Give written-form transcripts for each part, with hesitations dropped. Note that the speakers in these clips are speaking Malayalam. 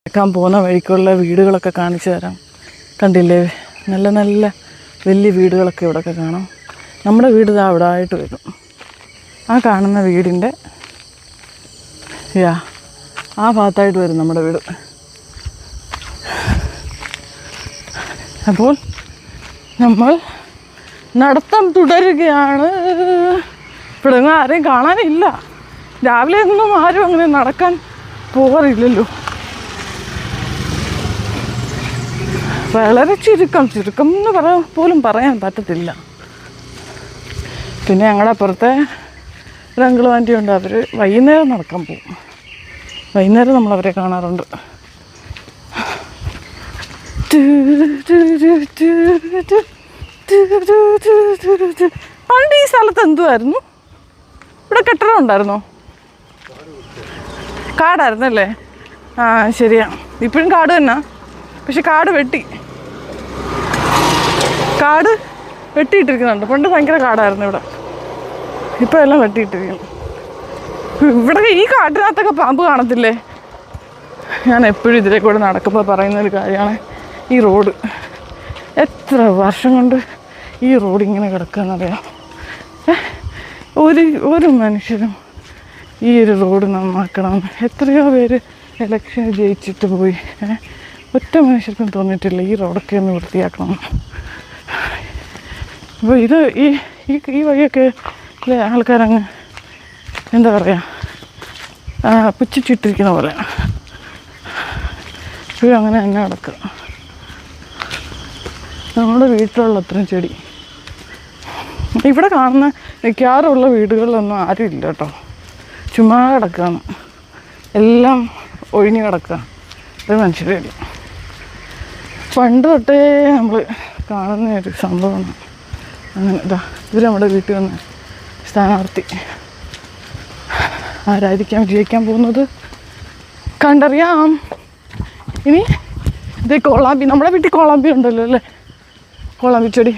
കേൾക്കാൻ പോകുന്ന വഴിക്കുള്ള വീടുകളൊക്കെ കാണിച്ചു തരാം. കണ്ടില്ലേ, നല്ല നല്ല വലിയ വീടുകളൊക്കെ ഇവിടെയൊക്കെ കാണാം. നമ്മുടെ വീട് ഇതാ അവിടെ ആയിട്ട് വരും. ആ കാണുന്ന വീടിൻ്റെ ആ ഭാഗത്തായിട്ട് വരും നമ്മുടെ വീട്. അപ്പോൾ നമ്മൾ നടത്തം തുടരുകയാണ്. ഇവിടെ ആരെയും കാണാനില്ല. രാവിലെ ഒന്നും ആരും അങ്ങനെ നടക്കാൻ പോകാറില്ലല്ലോ. വളരെ ചുരുക്കം എന്ന് പോലും പറയാൻ പറ്റത്തില്ല. പിന്നെ ഞങ്ങളുടെ അപ്പുറത്തെ ഒരു അങ്കിളും ആൻറ്റിയുണ്ട്. അവർ വൈകുന്നേരം നടക്കാൻ പോകും. വൈകുന്നേരം നമ്മളവരെ കാണാറുണ്ട്. പണ്ട് ഈ സ്ഥലത്ത് എന്തുമായിരുന്നു? ഇവിടെ കെട്ടിടം ഉണ്ടായിരുന്നോ? കാടായിരുന്നല്ലേ? ആ ശരിയാ, ഇപ്പോഴും കാട് തന്നെ. പക്ഷെ കാട് വെട്ടിയിട്ടിരിക്കുന്നുണ്ട്. പണ്ട് ഭയങ്കര കാടായിരുന്നു ഇവിടെ. ഇപ്പോൾ എല്ലാം വെട്ടിയിട്ടിരിക്കുന്നു. ഇവിടെ ഈ കാട്ടിനകത്തൊക്കെ പാമ്പ് കാണത്തില്ലേ? ഞാൻ എപ്പോഴും ഇതിലെ കൂടെ നടക്കുമ്പോൾ പറയുന്നൊരു കാര്യമാണ്, ഈ റോഡ് എത്ര വർഷം കൊണ്ട് ഈ റോഡ് ഇങ്ങനെ കിടക്കുകയെന്നറിയാം. ഒരു മനുഷ്യരും ഈ ഒരു റോഡ് നന്നാക്കണമെന്ന് എത്രയോ പേര് ഇലക്ഷന് ജയിച്ചിട്ട് പോയി. ഒറ്റ മനുഷ്യർക്കും തോന്നിയിട്ടില്ല ഈ റോഡൊക്കെ ഒന്ന് വൃത്തിയാക്കണമെന്ന്. അപ്പോൾ ഈ വഴിയൊക്കെ ആൾക്കാരങ്ങ് എന്താ പറയുക, പുച്ഛിച്ചിട്ടിരിക്കുന്ന പോലെ ഇപ്പോഴും അങ്ങനെ തന്നെ കിടക്കുക. നമ്മുടെ വീട്ടിലുള്ള അത്രയും ചെടി ഇവിടെ കാണുന്ന മിക്കവാറുള്ള വീടുകളിലൊന്നും ആരും ഇല്ല കേട്ടോ. ചുമ്മാ കിടക്കുകയാണ്, എല്ലാം ഒഴിഞ്ഞു കിടക്കുക. ഒരു മനുഷ്യരില്ല. പണ്ട് തൊട്ടേ നമ്മൾ കാണുന്ന ഒരു സംഭവമാണ്. അങ്ങനെ ഇവർ നമ്മുടെ വീട്ടിൽ വന്ന സ്ഥാനാർത്ഥി ആരായിരിക്കാം വിജയിക്കാൻ പോകുന്നത് കണ്ടറിയാം. ഇനി ഇത് കോളാമ്പി, നമ്മുടെ വീട്ടിൽ കോളാമ്പി ഉണ്ടല്ലോ അല്ലേ, കോളാമ്പി ചെടി.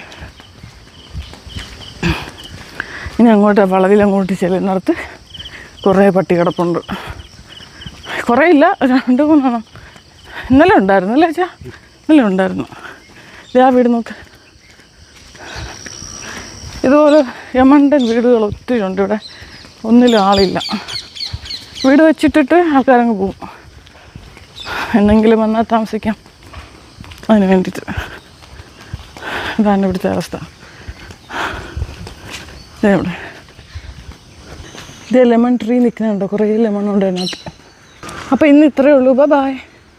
ഇനി അങ്ങോട്ട് വളവിലങ്ങോട്ട് ചെല്ലുന്നിടത്ത് കുറേ പട്ടി കിടപ്പുണ്ട്. കുറേ ഇല്ല, 2-3 ഇന്നലെ ഉണ്ടായിരുന്നു അല്ലേ ചേച്ചാ? ഇന്നലെ ഉണ്ടായിരുന്നു. ആ വീട് നോക്ക്. ഇതുപോലെ യമണ്ടൻ വീടുകൾ ഒത്തിരി ഉണ്ട് ഇവിടെ. ഒന്നിലും ആളില്ല. വീട് വെച്ചിട്ടിട്ട് ആൾക്കാരങ്ങ് പോകും. എന്തെങ്കിലും വന്നാൽ താമസിക്കാം, അതിന് വേണ്ടിയിട്ട്. ഇതാണ് ഇവിടുത്തെ അവസ്ഥ. ഇതെവിടെ ലെമൺ ട്രീ നിൽക്കുന്നുണ്ടോ? കുറേ ലെമൺ ഉണ്ട് അതിനകത്ത്. അപ്പോൾ ഇന്ന് ഇത്രയേ ഉള്ളൂ. ബൈ.